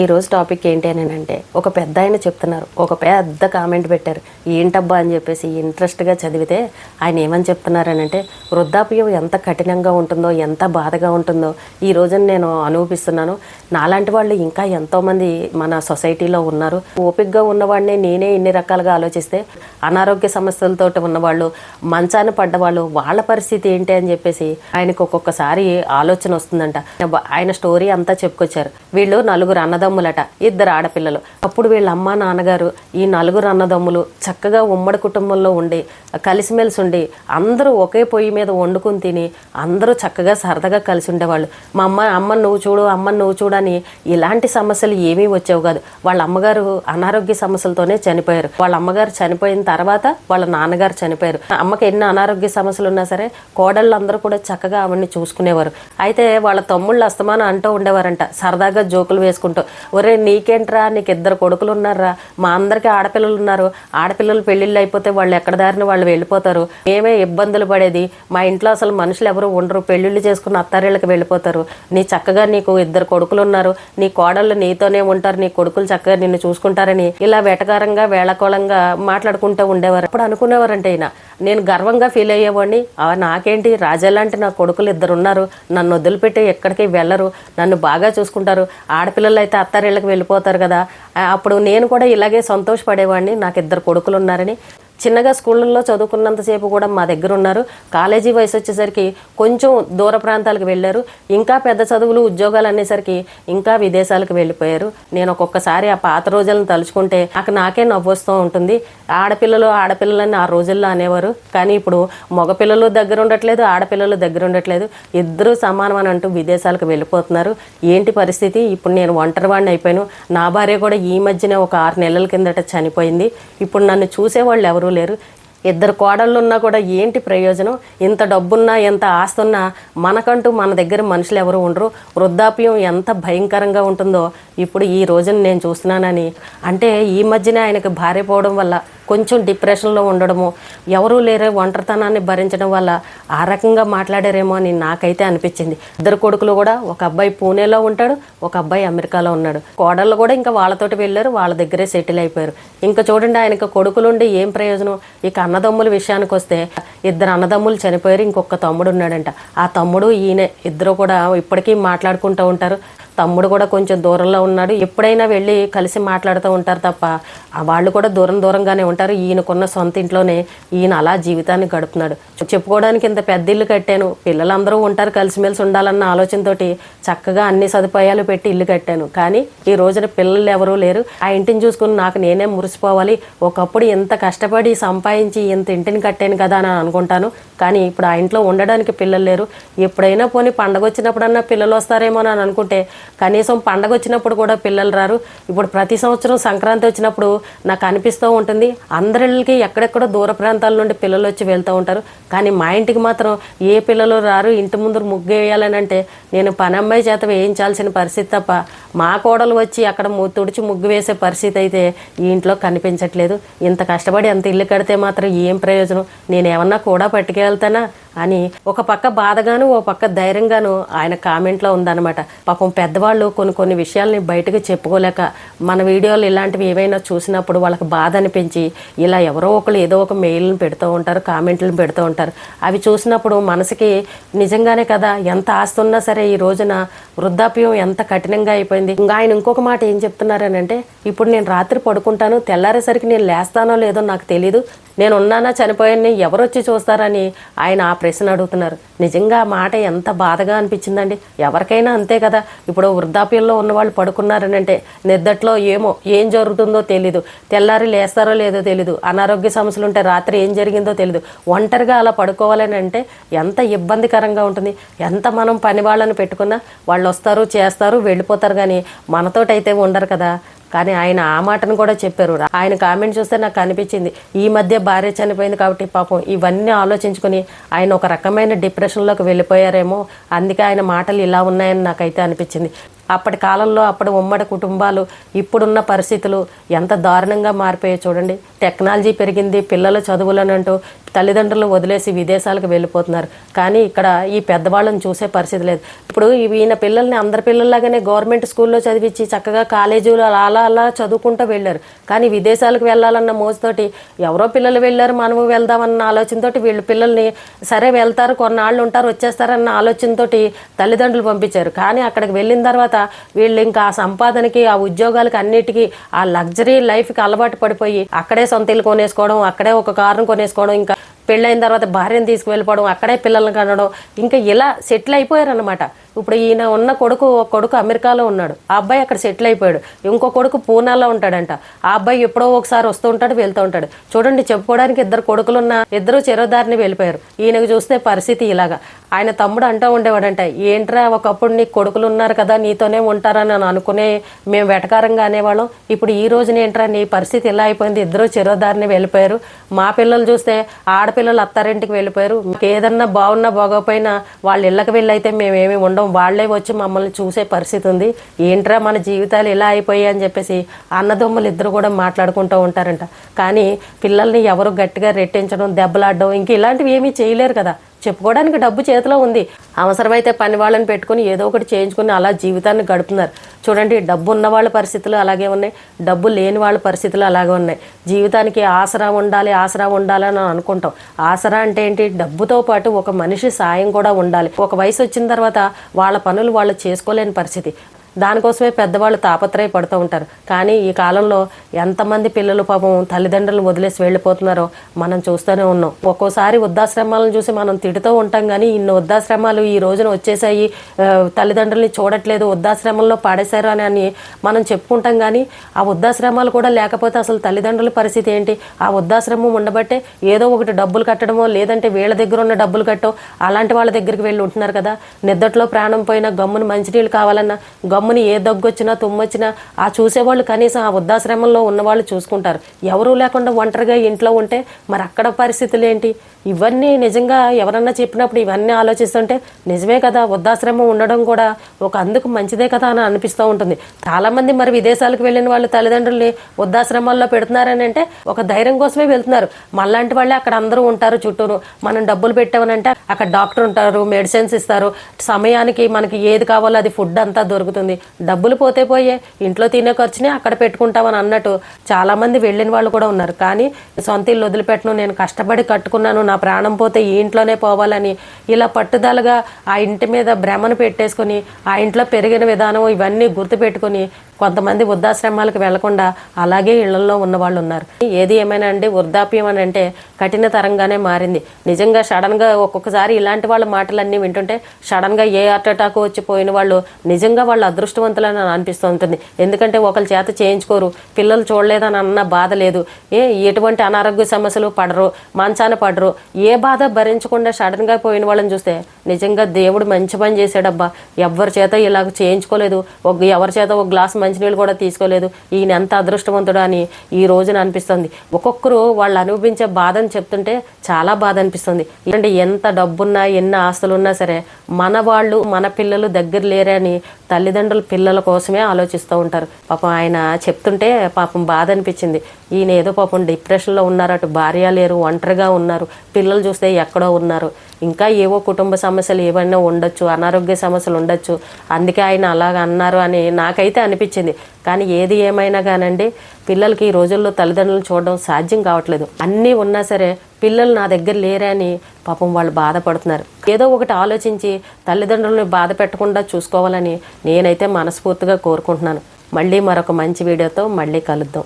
ఈరోజు టాపిక్ ఏంటి అని అంటే ఒక పెద్ద ఆయన చెప్తున్నారు, ఒక పెద్ద కామెంట్ పెట్టారు. ఏంటబ్బా అని చెప్పేసి ఇంట్రెస్ట్గా చదివితే ఆయన ఏమని చెప్తున్నారని అంటే, వృద్ధాప్యం ఎంత కఠినంగా ఉంటుందో, ఎంత బాధగా ఉంటుందో ఈ రోజున నేను అనుభవిస్తున్నాను. నాలాంటి వాళ్ళు ఇంకా ఎంతోమంది మన సొసైటీలో ఉన్నారు. ఓపికగా ఉన్నవాడిని నేనే ఇన్ని రకాలుగా ఆలోచిస్తే అనారోగ్య సమస్యలతో ఉన్నవాళ్ళు, మంచాన పడ్డవాళ్ళు, వాళ్ళ పరిస్థితి ఏంటి అని చెప్పేసి ఆయనకు ఒక్కొక్కసారి ఆలోచన వస్తుందంట. ఆయన స్టోరీ అంతా చెప్పుకొచ్చారు. వీళ్ళు నలుగురు అన్నదమ్ములట, 2 ఆడపిల్లలు. అప్పుడు వీళ్ళ అమ్మ నాన్నగారు ఈ నలుగురు అన్నదమ్ములు చక్కగా ఉమ్మడి కుటుంబంలో ఉండి కలిసిమెలిసి ఉండి అందరూ ఒకే పొయ్యి మీద వండుకుని తిని అందరూ చక్కగా సరదాగా కలిసి ఉండేవాళ్ళు. మా అమ్మని నువ్వు చూడు, అమ్మని నువ్వు చూడని ఇలాంటి సమస్యలు ఏమీ వచ్చేవి కాదు. వాళ్ళ అమ్మగారు అనారోగ్య సమస్యలతోనే చనిపోయారు. వాళ్ళ అమ్మగారు చనిపోయిన తర్వాత వాళ్ళ నాన్నగారు చనిపోయారు. అమ్మకి ఎన్ని అనారోగ్య సమస్యలు ఉన్నా సరే కోడళ్ళు అందరూ కూడా చక్కగా ఆవిడ్ని చూసుకునేవారు. అయితే వాళ్ళ తమ్ముళ్ళు అస్తమానం అంటూ ఉండేవారంట, సరదాగా జోకులు వేసుకుంటూ, ఒరే నీకేంట్రా, నీకు 2 కొడుకులు ఉన్నారా, మా అందరికీ ఆడపిల్లలు ఉన్నారు, ఆడపిల్లలు పెళ్ళిళ్ళు అయిపోతే వాళ్ళు ఎక్కడ దారిని వాళ్ళు వెళ్ళిపోతారు, మేమే ఇబ్బందులు పడేది, మా ఇంట్లో అసలు మనుషులు ఎవరు ఉండరు, పెళ్ళిళ్ళు చేసుకుని అత్తారిళ్ళకి వెళ్ళిపోతారు, నీ చక్కగా నీకు 2 కొడుకులు ఉన్నారు, నీ కోడళ్ళు నీతోనే ఉంటారు, నీ కొడుకులు చక్కగా నిన్ను చూసుకుంటారని ఇలా వెటకారంగా వేళకోళంగా మాట్లాడుకుంటూ ఉండేవారు. అప్పుడు అనుకునేవారంటే ఈయన, నేను గర్వంగా ఫీల్ అయ్యేవాడిని, నాకేంటి రాజాలాంటి నా కొడుకులు 2 ఉన్నారు, నన్ను వదిలిపెట్టి ఎక్కడికి వెళ్ళరు, నన్ను బాగా చూసుకుంటారు, ఆడపిల్లలు అయితే అత్తారిళ్ళకి వెళ్ళిపోతారు కదా, అప్పుడు నేను కూడా ఇలాగే సంతోషపడేవాడిని, నాకు 2 కొడుకులు ఉన్నారని. చిన్నగా స్కూళ్ళల్లో చదువుకున్నంతసేపు కూడా మా దగ్గర ఉన్నారు. కాలేజీ వయసు వచ్చేసరికి కొంచెం దూర ప్రాంతాలకు వెళ్ళారు. ఇంకా పెద్ద చదువులు ఉద్యోగాలు అనేసరికి ఇంకా విదేశాలకు వెళ్ళిపోయారు. నేను ఒక్కొక్కసారి ఆ పాత రోజులను తలుచుకుంటే నాకే నవ్వొస్తూ ఉంటుంది. ఆడపిల్లలని ఆ రోజుల్లో అనేవారు, కానీ ఇప్పుడు మగపిల్లలు దగ్గర ఉండట్లేదు, ఆడపిల్లలు దగ్గర ఉండట్లేదు, ఇద్దరూ సమానం అని అంటూ విదేశాలకు వెళ్ళిపోతున్నారు. ఏంటి పరిస్థితి? ఇప్పుడు నేను ఒంటరివాడిని అయిపోయాను. నా భార్య కూడా ఈ మధ్యనే ఒక 6 నెలల కిందట చనిపోయింది. ఇప్పుడు నన్ను చూసేవాళ్ళు ఎవరు లేరు. 2 కోడళ్ళు ఉన్నా కూడా ఏంటి ప్రయోజనం? ఇంత డబ్బున్నా, ఎంత ఆస్తున్నా మనకంటూ మన దగ్గర మనుషులు ఎవరు ఉండరు. వృద్ధాప్యం ఎంత భయంకరంగా ఉంటుందో ఇప్పుడు ఈ రోజున నేను చూస్తున్నానని. అంటే ఈ మధ్యన ఆయనకు భార్య పోవడం వల్ల కొంచెం డిప్రెషన్లో ఉండడము, ఎవరూ లేరే ఒంటరితనాన్ని భరించడం వల్ల ఆ రకంగా మాట్లాడారేమో అని నాకైతే అనిపించింది. 2 కొడుకులు కూడా, ఒక అబ్బాయి పూణేలో ఉంటాడు, ఒక అబ్బాయి అమెరికాలో ఉన్నాడు. కోడళ్ళు కూడా ఇంకా వాళ్ళతోటి వెళ్ళారు, వాళ్ళ దగ్గరే సెటిల్ అయిపోయారు. ఇంకా చూడండి, ఆయనకు కొడుకులుండి ఏం ప్రయోజనం? ఇక అన్నదమ్ముల విషయానికి వస్తే 2 అన్నదమ్ములు చనిపోయారు, ఇంకొక తమ్ముడు ఉన్నాడంట. ఆ తమ్ముడు ఈయనే, ఇద్దరు కూడా ఇప్పటికీ మాట్లాడుకుంటూ ఉంటారు. తమ్ముడు కూడా కొంచెం దూరంలో ఉన్నాడు, ఎప్పుడైనా వెళ్ళి కలిసి మాట్లాడుతూ ఉంటారు తప్ప వాళ్ళు కూడా దూరంగానే ఉంటారు. ఈయనకున్న సొంత ఇంట్లోనే ఈయన అలా జీవితాన్ని గడుపుతున్నాడు. చెప్పుకోవడానికి ఇంత పెద్ద ఇల్లు కట్టాను, పిల్లలందరూ ఉంటారు, కలిసిమెలిసి ఉండాలన్న ఆలోచనతోటి చక్కగా అన్ని సదుపాయాలు పెట్టి ఇల్లు కట్టాను, కానీ ఈ రోజున పిల్లలు ఎవరూ లేరు. ఆ ఇంటిని చూసుకుని నాకు నేనే మురిసిపోవాలి. ఒకప్పుడు ఎంత కష్టపడి సంపాదించి ఇంత ఇంటిని కట్టాను కదా అని అనుకుంటాను, కానీ ఇప్పుడు ఆ ఇంట్లో ఉండడానికి పిల్లలు లేరు. ఎప్పుడైనా పోనీ పండగ వచ్చినప్పుడన్నా పిల్లలు వస్తారేమో అని అనుకుంటే కనీసం పండగ వచ్చినప్పుడు కూడా పిల్లలు రారు. ఇప్పుడు ప్రతి సంవత్సరం సంక్రాంతి వచ్చినప్పుడు నాకు అనిపిస్తూ ఉంటుంది, అందరిళ్ళకి ఎక్కడెక్కడో దూర ప్రాంతాల నుండి పిల్లలు వచ్చి వెళ్తూ ఉంటారు, కానీ మా ఇంటికి మాత్రం ఏ పిల్లలు రారు. ఇంటి ముందు ముగ్గు వేయాలని అంటే నేను పని అమ్మాయి చేత వేయించాల్సిన పరిస్థితి తప్ప మా కోడలు వచ్చి అక్కడ తుడిచి ముగ్గు వేసే పరిస్థితి అయితే ఈ ఇంట్లో కనిపించట్లేదు. ఇంత కష్టపడి అంత ఇల్లు కడితే మాత్రం ఏం ప్రయోజనం? నేను ఏమన్నా కూడా పట్టుకెళ్తానా అని ఒక పక్క బాధగాను, ఓ పక్క ధైర్యంగాను ఆయన కామెంట్లో ఉందన్నమాట. పాపం పెద్దవాళ్ళు కొన్ని విషయాల్ని బయటకు చెప్పుకోలేక మన వీడియోలు ఇలాంటివి ఏవైనా చూసినప్పుడు వాళ్ళకి బాధ అనిపించి ఇలా ఎవరో ఒకరు ఏదో ఒక మెయిల్ని పెడుతూ ఉంటారు, కామెంట్లను పెడుతూ ఉంటారు. అవి చూసినప్పుడు మనసుకి నిజంగానే కదా, ఎంత ఆస్తున్నా సరే ఈ రోజున వృద్ధాప్యం ఎంత కఠినంగా అయిపోయింది. ఇంకా ఆయన ఇంకొక మాట ఏం చెప్తున్నారనంటే, ఇప్పుడు నేను రాత్రి పడుకుంటాను, తెల్లారేసరికి నేను లేస్తానో లేదో నాకు తెలీదు, నేను ఉన్నానా చనిపోయాన్ని ఎవరు వచ్చి చూస్తారని ఆయన ఆ ప్రశ్న అడుగుతున్నారు. నిజంగా ఆ మాట ఎంత బాధగా అనిపించిందండి. ఎవరికైనా అంతే కదా. ఇప్పుడు వృద్ధాప్యంలో ఉన్నవాళ్ళు పడుకున్నారని అంటే నిద్దట్లో ఏం జరుగుతుందో తెలీదు, తెల్లారి లేస్తారో లేదో తెలీదు, అనారోగ్య సమస్యలు ఉంటే రాత్రి ఏం జరిగిందో తెలీదు. ఒంటరిగా అలా పడుకోవాలని అంటే ఎంత ఇబ్బందికరంగా ఉంటుంది. ఎంత మనం పని వాళ్ళని పెట్టుకున్నా వాళ్ళు వస్తారు, చేస్తారు, వెళ్ళిపోతారు, కానీ మనతోటైతే ఉండరు కదా. కానీ ఆయన ఆ మాటను కూడా చెప్పారు. ఆయన కామెంట్ చూస్తే నాకు అనిపించింది, ఈ మధ్య భార్య చనిపోయింది కాబట్టి పాపం ఇవన్నీ ఆలోచించుకుని ఆయన ఒక రకమైన డిప్రెషన్లోకి వెళ్ళిపోయారేమో, అందుకే ఆయన మాటలు ఇలా ఉన్నాయని నాకైతే అనిపించింది. అప్పటి కాలంలో అప్పటి ఉమ్మడి కుటుంబాలు ఇప్పుడున్న పరిస్థితులు ఎంత దారుణంగా మారిపోయాయి చూడండి. టెక్నాలజీ పెరిగింది, పిల్లల చదువులనంటూ తల్లిదండ్రులు వదిలేసి విదేశాలకు వెళ్ళిపోతున్నారు. కానీ ఇక్కడ ఈ పెద్దవాళ్ళని చూసే పరిస్థితి లేదు. ఇప్పుడు ఈయన పిల్లల్ని అందరి పిల్లల్లాగానే గవర్నమెంట్ స్కూల్లో చదివించి చక్కగా కాలేజీలు అలా అలా చదువుకుంటూ వెళ్ళారు. కానీ విదేశాలకు వెళ్ళాలన్న మోజుతోటి ఎవరో పిల్లలు వెళ్ళారు, మనము వెళ్దామన్న ఆలోచనతోటి వీళ్ళు పిల్లల్ని సరే వెళ్తారు, కొన్నాళ్ళు ఉంటారు, వచ్చేస్తారన్న ఆలోచనతోటి తల్లిదండ్రులు పంపించారు. కానీ అక్కడికి వెళ్ళిన తర్వాత వీళ్ళు ఇంకా ఆ సంపాదనకి, ఆ ఉద్యోగాలకి, అన్నిటికీ ఆ లగ్జరీ లైఫ్కి అలవాటు పడిపోయి అక్కడే సొంత ఇల్లు కొనేసుకోవడం, అక్కడే ఒక కారును కొనేసుకోవడం, ఇంకా పెళ్ళైన తర్వాత భార్యను తీసుకువెళ్ళిపోవడం, అక్కడే పిల్లల్ని కనడం, ఇంకా ఇలా సెటిల్ అయిపోయారు అనమాట. ఇప్పుడు ఈయన ఉన్న కొడుకు అమెరికాలో ఉన్నాడు, ఆ అబ్బాయి అక్కడ సెటిల్ అయిపోయాడు. ఇంకో కొడుకు పూనాలో ఉంటాడంట, ఆ అబ్బాయి ఎప్పుడో ఒకసారి వస్తూ ఉంటాడు, వెళ్తూ ఉంటాడు. చూడండి, చెప్పుకోవడానికి 2 కొడుకులున్న ఇద్దరు చెరోదారిని వెళ్ళిపోయారు. ఈయనకు చూస్తే పరిస్థితి ఇలాగా. ఆయన తమ్ముడు అంటూ ఉండేవాడంట, ఏంట్రా ఒకప్పుడు నీకు కొడుకులు ఉన్నారు కదా, నీతోనే ఉంటారని అనుకునే మేము వెటకారంగా అనేవాళ్ళం, ఇప్పుడు ఈ రోజున ఏంట్రా నీ పరిస్థితి ఇలా అయిపోయింది, ఇద్దరు చెరోదారిని వెళ్ళిపోయారు. మా పిల్లలు చూస్తే ఆడపిల్లలు అత్తారింటికి వెళ్ళిపోయారు, ఏదన్నా బాగున్నా బాగోపోయినా వాళ్ళ ఇళ్ళకి వెళ్ళి అయితే మేమేమి ఉండవు, వాళ్లే వచ్చి మమ్మల్ని చూసే పరిస్థితి ఉంది, ఏంట్రా మన జీవితాలు ఇలా అయిపోయాయి అని చెప్పేసి అన్నదమ్ములు ఇద్దరు కూడా మాట్లాడుకుంటూ ఉంటారంట. కానీ పిల్లల్ని ఎవరు గట్టిగా రెట్టించడం, దెబ్బలాడడం ఇంక ఇలాంటివి ఏమీ చేయలేరు కదా. చెప్పుకోవడానికి డబ్బు చేతిలో ఉంది, అవసరమైతే పని వాళ్ళని పెట్టుకుని ఏదో ఒకటి చేయించుకుని అలా జీవితాన్ని గడుపుతున్నారు. చూడండి, డబ్బు ఉన్న వాళ్ళ పరిస్థితులు అలాగే ఉన్నాయి, డబ్బు లేని వాళ్ళ పరిస్థితులు అలాగే ఉన్నాయి. జీవితానికి ఆసరా ఉండాలి అని అనుకుంటాం. ఆసరా అంటే ఏంటి? డబ్బుతో పాటు ఒక మనిషి సాయం కూడా ఉండాలి. ఒక వయసు వచ్చిన తర్వాత వాళ్ళ పనులు వాళ్ళు చేసుకోలేని పరిస్థితి, దానికోసమే పెద్దవాళ్ళు తాపత్రయపడుతూ ఉంటారు. కానీ ఈ కాలంలో ఎంతమంది పిల్లలు పాపం తల్లిదండ్రులు వదిలేసి వెళ్ళిపోతున్నారో మనం చూస్తూనే ఉన్నాం. ఒక్కోసారి వృద్ధాశ్రమాలను చూసి మనం తిడుతూ ఉంటాం, కానీ ఇన్ని వృద్ధాశ్రమాలు ఈ రోజున వచ్చేసాయి, తల్లిదండ్రుల్ని చూడట్లేదు, వృద్ధాశ్రమంలో పాడేశారు అని మనం చెప్పుకుంటాం. కానీ ఆ వృద్ధాశ్రమాలు కూడా లేకపోతే అసలు తల్లిదండ్రుల పరిస్థితి ఏంటి? ఆ వృద్ధాశ్రమం ఉండబట్టే ఏదో ఒకటి డబ్బులు కట్టడమో, లేదంటే వీళ్ళ దగ్గర ఉన్న డబ్బులు కట్టో అలాంటి వాళ్ళ దగ్గరికి వెళ్ళి ఉంటున్నారు కదా. నిద్దట్లో ప్రాణం పోయినా, గమ్మున మంచినీళ్ళు కావాలన్నా, గమ్ముని ఏ దగ్గొచ్చినా తుమ్మొచ్చినా ఆ చూసేవాళ్ళు కనీసం ఆ వృద్ధాశ్రమంలో ఉన్నవాళ్ళు చూసుకుంటారు. ఎవరూ లేకుండా ఒంటరిగా ఇంట్లో ఉంటే మరి అక్కడ పరిస్థితులు ఏంటి? ఇవన్నీ నిజంగా ఎవరన్నా చెప్పినప్పుడు ఇవన్నీ ఆలోచిస్తుంటే నిజమే కదా, వృద్ధాశ్రమం ఉండడం కూడా ఒక అందుకు మంచిదే కదా అని అనిపిస్తూ ఉంటుంది. చాలామంది మరి విదేశాలకు వెళ్ళిన వాళ్ళు తల్లిదండ్రుల్ని వృద్ధాశ్రమాల్లో పెడుతున్నారని అంటే ఒక ధైర్యం కోసమే వెళ్తున్నారు. మళ్ళాంటి వాళ్ళే అక్కడ అందరూ ఉంటారు చుట్టూరు. మనం డబ్బులు పెట్టామనంటే అక్కడ డాక్టర్ ఉంటారు, మెడిసిన్స్ ఇస్తారు, సమయానికి మనకి ఏది కావాలో అది ఫుడ్ అంతా దొరుకుతుంది. డబ్బులు పోతే పోయే, ఇంట్లో తినే ఖర్చునే అక్కడ పెట్టుకుంటామని అన్నట్టు చాలామంది వెళ్ళిన వాళ్ళు కూడా ఉన్నారు. కానీ సొంత ఇల్లు వదిలిపెట్టను, నేను కష్టపడి కట్టుకున్నాను, నా ప్రాణం పోతే ఈ ఇంట్లోనే పోవాలని ఇలా పట్టుదలగా ఆ ఇంటి మీద భ్రమను పెట్టేసుకొని ఆ ఇంట్లో పెరిగిన విధానం ఇవన్నీ గుర్తుపెట్టుకొని కొంతమంది వృద్ధాశ్రమాలకు వెళ్లకుండా అలాగే ఇళ్లలో ఉన్న వాళ్ళు ఉన్నారు. ఏది ఏమైనా అండి, వృద్ధాప్యం అని అంటే కఠినతరంగానే మారింది. నిజంగా సడన్గా ఒక్కొక్కసారి ఇలాంటి వాళ్ళ మాటలన్నీ వింటుంటే సడన్గా ఏ హార్ట్ అటాక్ వచ్చి పోయిన వాళ్ళు నిజంగా వాళ్ళు అదృష్టవంతులని అనిపిస్తూ ఉంటుంది. ఎందుకంటే ఒకరి చేత చేయించుకోరు, పిల్లలు చూడలేదని అన్న బాధ లేదు, ఎటువంటి అనారోగ్య సమస్యలు పడరు, మంచాన పడరు, ఏ బాధ భరించకుండా సడన్గా పోయిన వాళ్ళని చూస్తే నిజంగా దేవుడు మంచి పని చేశాడబ్బా, ఎవరి చేత ఇలాగ చేయించుకోలేదు, ఎవరి చేత ఒక గ్లాస్ మంచినీళ్ళు కూడా తీసుకోలేదు, ఈయన ఎంత అదృష్టవంతుడు అని ఈ రోజున అనిపిస్తుంది. ఒక్కొక్కరు వాళ్ళు అనుభవించే బాధను చెప్తుంటే చాలా బాధ అనిపిస్తుంది. అంటే ఎంత డబ్బున్నా, ఎన్ని ఆస్తులున్నా సరే మన వాళ్ళు, మన పిల్లలు దగ్గర లేరే అని తల్లిదండ్రులు పిల్లల కోసమే ఆలోచిస్తూ ఉంటారు. పాపం ఆయన చెప్తుంటే పాపం బాధ అనిపించింది. ఈయన ఏదో పాపం డిప్రెషన్లో ఉన్నారు, అటు భార్య లేరు, ఒంటరిగా ఉన్నారు, పిల్లలు చూస్తే ఎక్కడో ఉన్నారు, ఇంకా ఏవో కుటుంబ సమస్యలు ఏవైనా ఉండొచ్చు, అనారోగ్య సమస్యలు ఉండొచ్చు, అందుకే ఆయన అలాగ అన్నారు అని నాకైతే అనిపించింది. కానీ ఏది ఏమైనా కానండి, పిల్లలకి ఈ రోజుల్లో తల్లిదండ్రులను చూడడం సాధ్యం కావట్లేదు. అన్నీ ఉన్నా సరే పిల్లలు నా దగ్గర లేరే అని పాపం వాళ్ళు బాధపడుతున్నారు. ఏదో ఒకటి ఆలోచించి తల్లిదండ్రులను బాధ పెట్టకుండా చూసుకోవాలని నేనైతే మనస్ఫూర్తిగా కోరుకుంటున్నాను. మళ్ళీ మరొక మంచి వీడియోతో మళ్ళీ కలుద్దాం.